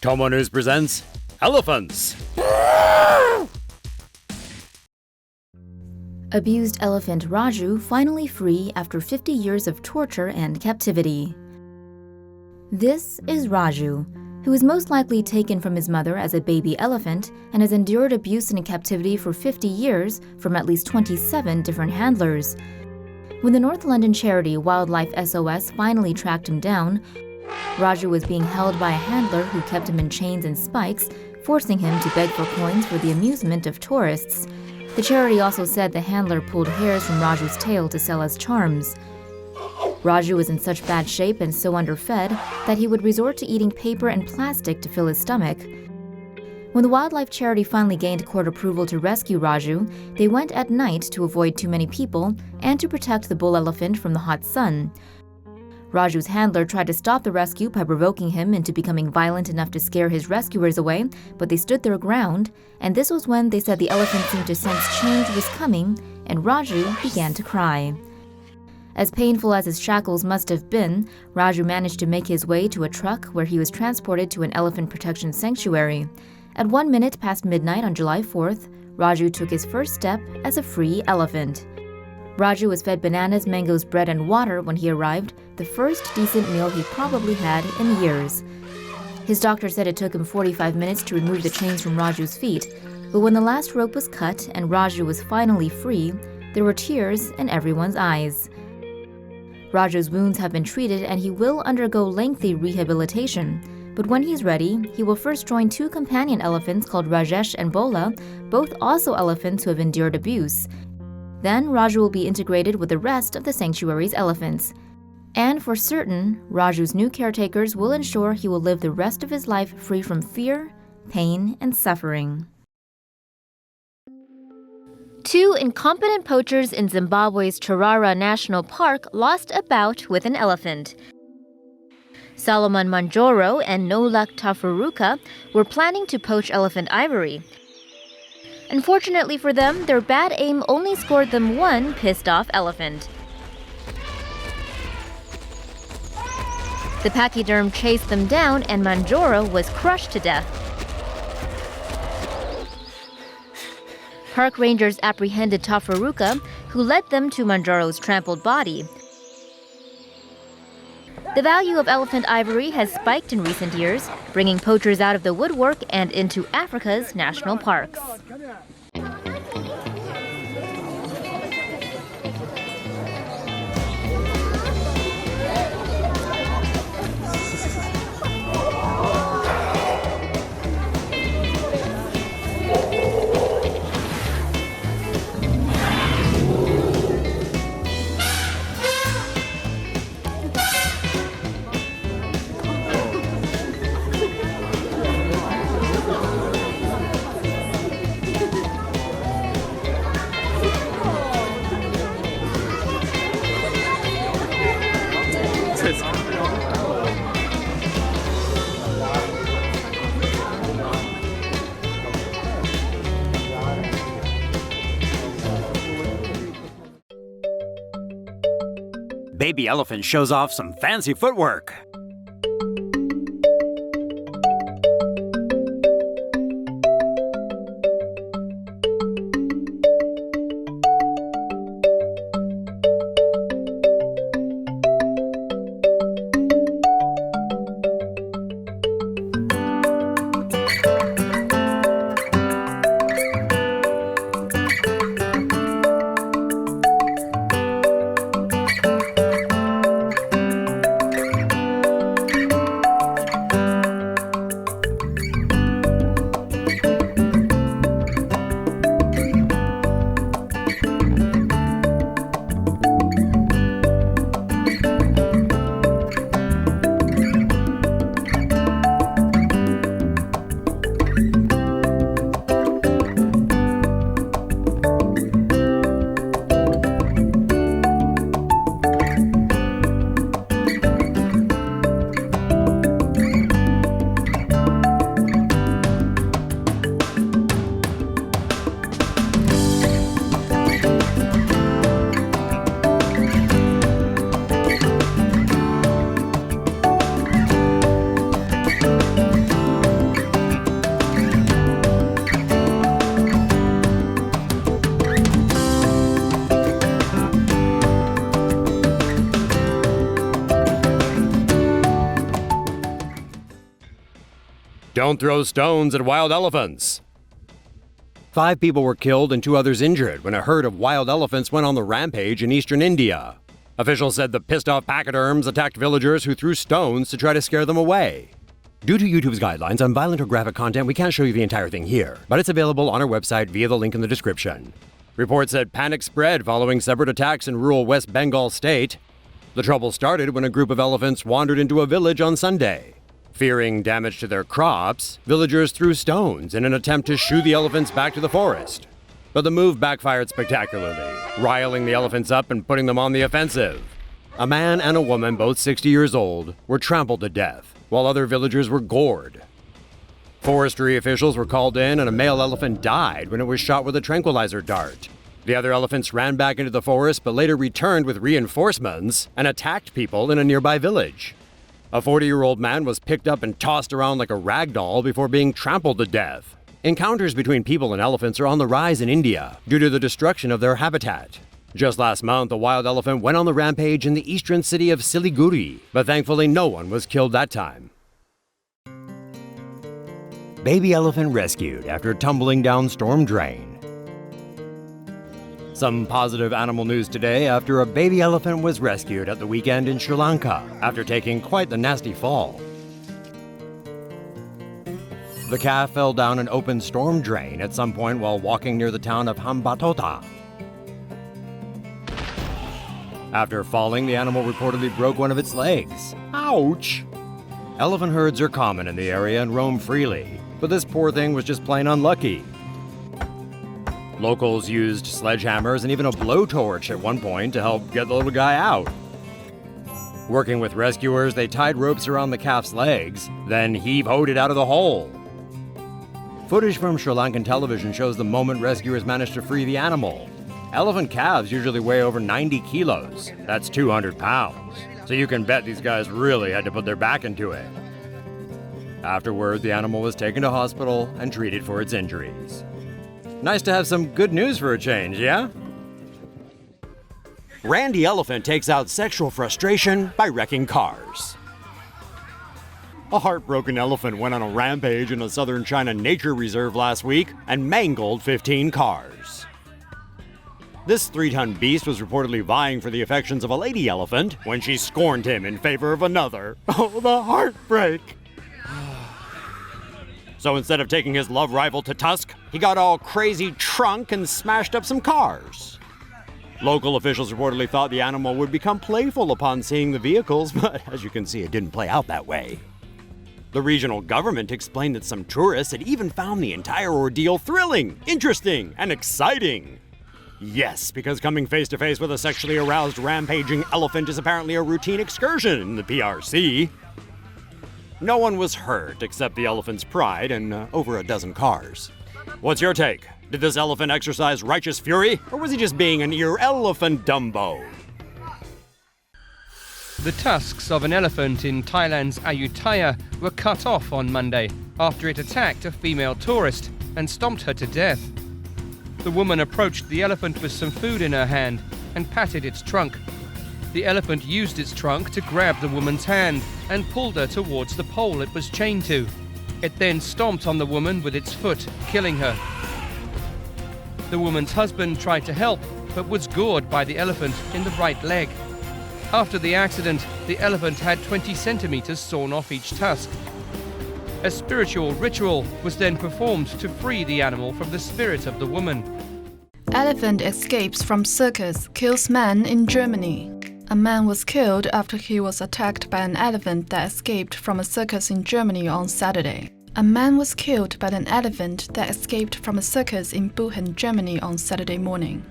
TomoNews presents Elephants. Abused elephant Raju finally free after 50 years of torture and captivity. This is Raju, who was most likely taken from his mother as a baby elephant and has endured abuse in captivity for 50 years from at least 27 different handlers. When the North London charity Wildlife SOS finally tracked him down, Raju was being held by a handler who kept him in chains and spikes, forcing him to beg for coins for the amusement of tourists. The charity also said the handler pulled hairs from Raju's tail to sell as charms. Raju was in such bad shape and so underfed that he would resort to eating paper and plastic to fill his stomach. When the wildlife charity finally gained court approval to rescue Raju, they went at night to avoid too many people and to protect the bull elephant from the hot sun. Raju's handler tried to stop the rescue by provoking him into becoming violent enough to scare his rescuers away, but they stood their ground, and this was when they said the elephant seemed to sense change was coming, and Raju began to cry. As painful as his shackles must have been, Raju managed to make his way to a truck where he was transported to an elephant protection sanctuary. At 1 minute past midnight on July 4th, Raju took his first step as a free elephant. Raju was fed bananas, mangoes, bread, and water when he arrived, the first decent meal he probably had in years. His doctor said it took him 45 minutes to remove the chains from Raju's feet, but when the last rope was cut and Raju was finally free, there were tears in everyone's eyes. Raju's wounds have been treated and he will undergo lengthy rehabilitation, but when he's ready, he will first join two companion elephants called Rajesh and Bola, both also elephants who have endured abuse. Then Raju will be integrated with the rest of the sanctuary's elephants. And for certain, Raju's new caretakers will ensure he will live the rest of his life free from fear, pain, and suffering. Two incompetent poachers in Zimbabwe's Charara National Park lost a bout with an elephant. Solomon Manjoro and Nolak Tafaruka were planning to poach elephant ivory. Unfortunately for them, their bad aim only scored them one pissed-off elephant. The pachyderm chased them down and Manjoro was crushed to death. Park rangers apprehended Tafaruka, who led them to Manjoro's trampled body. The value of elephant ivory has spiked in recent years, bringing poachers out of the woodwork and into Africa's national parks. Baby elephant shows off some fancy footwork. Don't throw stones at wild elephants. 5 people were killed and 2 others injured when a herd of wild elephants went on the rampage in eastern India. Officials said the pissed-off pachyderms attacked villagers who threw stones to try to scare them away. Due to YouTube's guidelines on violent or graphic content, we can't show you the entire thing here, but it's available on our website via the link in the description. Reports said panic spread following separate attacks in rural West Bengal state. The trouble started when a group of elephants wandered into a village on Sunday. Fearing damage to their crops, villagers threw stones in an attempt to shoo the elephants back to the forest. But the move backfired spectacularly, riling the elephants up and putting them on the offensive. A man and a woman, both 60 years old, were trampled to death, while other villagers were gored. Forestry officials were called in and a male elephant died when it was shot with a tranquilizer dart. The other elephants ran back into the forest but later returned with reinforcements and attacked people in a nearby village. A 40-year-old man was picked up and tossed around like a rag doll before being trampled to death. Encounters between people and elephants are on the rise in India due to the destruction of their habitat. Just last month, a wild elephant went on the rampage in the eastern city of Siliguri, but thankfully no one was killed that time. Baby elephant rescued after tumbling down storm drain. Some positive animal news today after a baby elephant was rescued at the weekend in Sri Lanka after taking quite the nasty fall. The calf fell down an open storm drain at some point while walking near the town of Hambantota. After falling, the animal reportedly broke one of its legs. Ouch! Elephant herds are common in the area and roam freely, but this poor thing was just plain unlucky. Locals used sledgehammers and even a blowtorch at one point to help get the little guy out. Working with rescuers, they tied ropes around the calf's legs, then heave-hoed it out of the hole. Footage from Sri Lankan television shows the moment rescuers managed to free the animal. Elephant calves usually weigh over 90 kilos. That's 200 pounds. So you can bet these guys really had to put their back into it. Afterward, the animal was taken to hospital and treated for its injuries. Nice to have some good news for a change, yeah? Randy elephant takes out sexual frustration by wrecking cars. A heartbroken elephant went on a rampage in a southern China nature reserve last week and mangled 15 cars. This 3-ton beast was reportedly vying for the affections of a lady elephant when she scorned him in favor of another. Oh, the heartbreak! So instead of taking his love rival to Tusk, he got all crazy drunk and smashed up some cars. Local officials reportedly thought the animal would become playful upon seeing the vehicles, but as you can see, it didn't play out that way. The regional government explained that some tourists had even found the entire ordeal thrilling, interesting, and exciting. Yes, because coming face-to-face with a sexually aroused rampaging elephant is apparently a routine excursion in the PRC. No one was hurt except the elephant's pride and over a dozen cars. What's your take? Did this elephant exercise righteous fury, or was he just being an ear-elephant Dumbo? The tusks of an elephant in Thailand's Ayutthaya were cut off on Monday after it attacked a female tourist and stomped her to death. The woman approached the elephant with some food in her hand and patted its trunk. The elephant used its trunk to grab the woman's hand and pulled her towards the pole it was chained to. It then stomped on the woman with its foot, killing her. The woman's husband tried to help, but was gored by the elephant in the right leg. After the accident, the elephant had 20 centimeters sawn off each tusk. A spiritual ritual was then performed to free the animal from the spirit of the woman. Elephant escapes from circus, kills man in Germany. A man was killed after he was attacked by an elephant that escaped from a circus in Germany on Saturday. A man was killed by an elephant that escaped from a circus in Bochum, Germany on Saturday morning.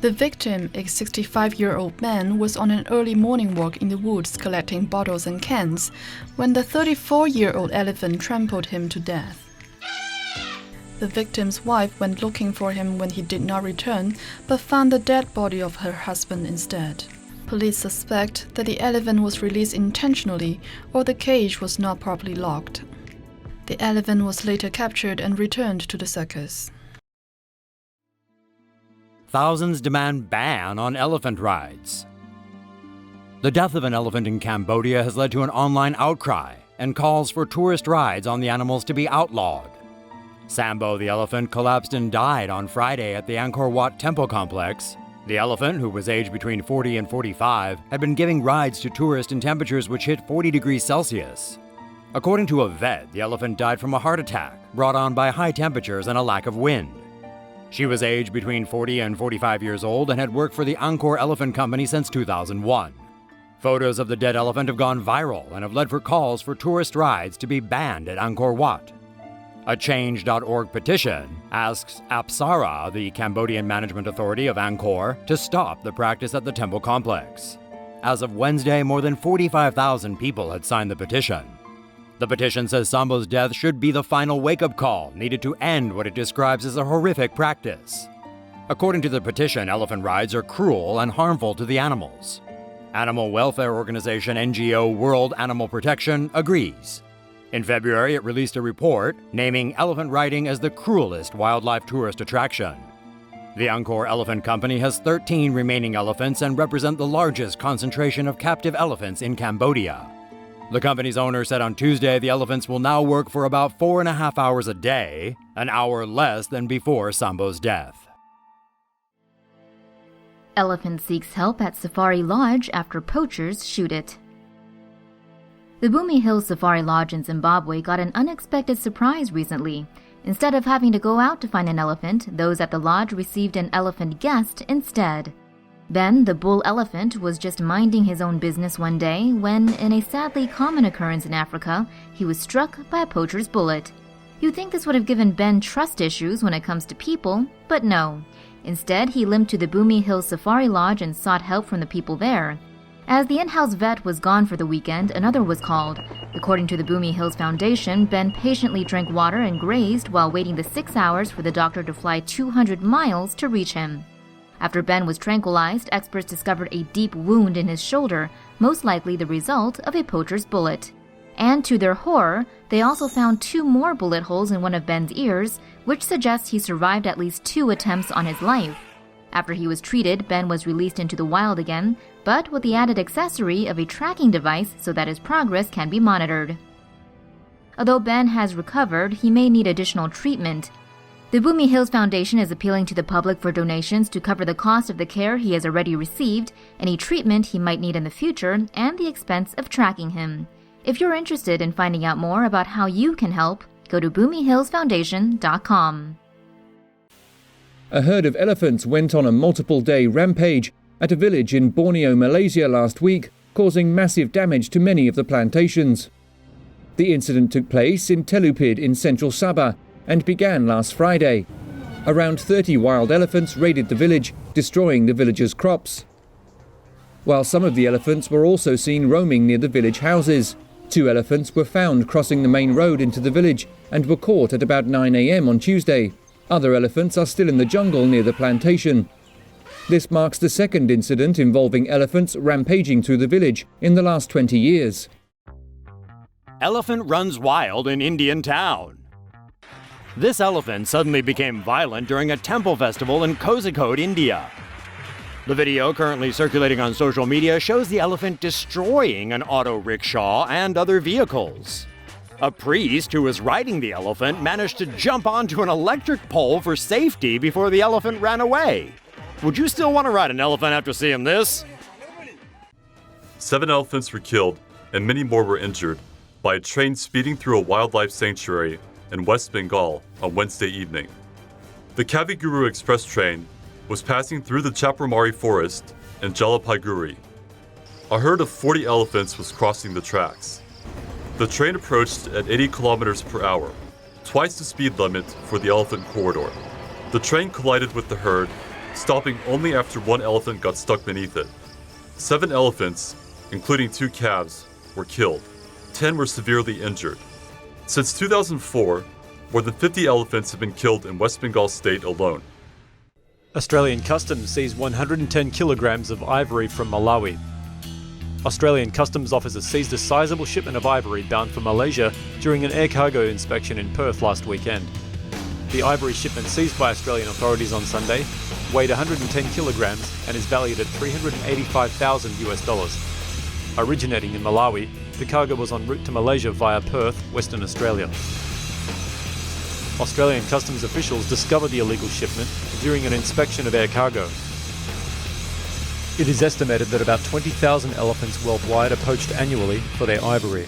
The victim, a 65-year-old man, was on an early morning walk in the woods collecting bottles and cans when the 34-year-old elephant trampled him to death. The victim's wife went looking for him when he did not return, but found the dead body of her husband instead. Police suspect that the elephant was released intentionally or the cage was not properly locked. The elephant was later captured and returned to the circus. Thousands demand ban on elephant rides. The death of an elephant in Cambodia has led to an online outcry, and calls for tourist rides on the animals to be outlawed. Sambo the elephant collapsed and died on Friday at the Angkor Wat temple complex. The elephant, who was aged between 40 and 45, had been giving rides to tourists in temperatures which hit 40 degrees Celsius. According to a vet, the elephant died from a heart attack brought on by high temperatures and a lack of wind. She was aged between 40 and 45 years old and had worked for the Angkor Elephant Company since 2001. Photos of the dead elephant have gone viral and have led for calls for tourist rides to be banned at Angkor Wat. A Change.org petition asks Apsara, the Cambodian management authority of Angkor, to stop the practice at the temple complex. As of Wednesday, more than 45,000 people had signed the petition. The petition says Sambo's death should be the final wake-up call needed to end what it describes as a horrific practice. According to the petition, elephant rides are cruel and harmful to the animals. Animal welfare organization NGO World Animal Protection agrees. In February, it released a report naming elephant riding as the cruelest wildlife tourist attraction. The Angkor Elephant Company has 13 remaining elephants and represent the largest concentration of captive elephants in Cambodia. The company's owner said on Tuesday the elephants will now work for about 4.5 hours a day, an hour less than before Sambo's death. Elephant seeks help at Safari Lodge after poachers shoot it. The Bumi Hills Safari Lodge in Zimbabwe got an unexpected surprise recently. Instead of having to go out to find an elephant, those at the lodge received an elephant guest instead. Ben, the bull elephant, was just minding his own business one day when, in a sadly common occurrence in Africa, he was struck by a poacher's bullet. You'd think this would have given Ben trust issues when it comes to people, but no. Instead, he limped to the Bumi Hills Safari Lodge and sought help from the people there. As the in-house vet was gone for the weekend, another was called. According to the Bumi Hills Foundation, Ben patiently drank water and grazed while waiting the 6 hours for the doctor to fly 200 miles to reach him. After Ben was tranquilized, experts discovered a deep wound in his shoulder, most likely the result of a poacher's bullet. And to their horror, they also found 2 more bullet holes in one of Ben's ears, which suggests he survived at least 2 attempts on his life. After he was treated, Ben was released into the wild again, but with the added accessory of a tracking device so that his progress can be monitored. Although Ben has recovered, he may need additional treatment. The Bumi Hills Foundation is appealing to the public for donations to cover the cost of the care he has already received, any treatment he might need in the future, and the expense of tracking him. If you're interested in finding out more about how you can help, go to BumiHillsFoundation.com. A herd of elephants went on a multiple-day rampage at a village in Borneo, Malaysia last week, causing massive damage to many of the plantations. The incident took place in Telupid in central Sabah and began last Friday. Around 30 wild elephants raided the village, destroying the villagers' crops. While some of the elephants were also seen roaming near the village houses. 2 elephants were found crossing the main road into the village and were caught at about 9 a.m. on Tuesday. Other elephants are still in the jungle near the plantation. This marks the second incident involving elephants rampaging through the village in the last 20 years. Elephant runs wild in Indian town. This elephant suddenly became violent during a temple festival in Kozhikode, India. The video currently circulating on social media shows the elephant destroying an auto rickshaw and other vehicles. A priest who was riding the elephant managed to jump onto an electric pole for safety before the elephant ran away. Would you still want to ride an elephant after seeing this? 7 elephants were killed and many more were injured by a train speeding through a wildlife sanctuary in West Bengal on Wednesday evening. The Kaviguru Express train was passing through the Chapramari forest in Jalpaiguri. A herd of 40 elephants was crossing the tracks. The train approached at 80 kilometers per hour, twice the speed limit for the elephant corridor. The train collided with the herd, stopping only after 1 elephant got stuck beneath it. 7 elephants, including 2 calves, were killed. 10 were severely injured. Since 2004, more than 50 elephants have been killed in West Bengal state alone. Australian Customs seized 110 kilograms of ivory from Malawi. Australian Customs officers seized a sizable shipment of ivory bound for Malaysia during an air cargo inspection in Perth last weekend. The ivory shipment seized by Australian authorities on Sunday weighed 110 kilograms and is valued at $385,000 US. Originating in Malawi, the cargo was en route to Malaysia via Perth, Western Australia. Australian customs officials discovered the illegal shipment during an inspection of air cargo. It is estimated that about 20,000 elephants worldwide are poached annually for their ivory.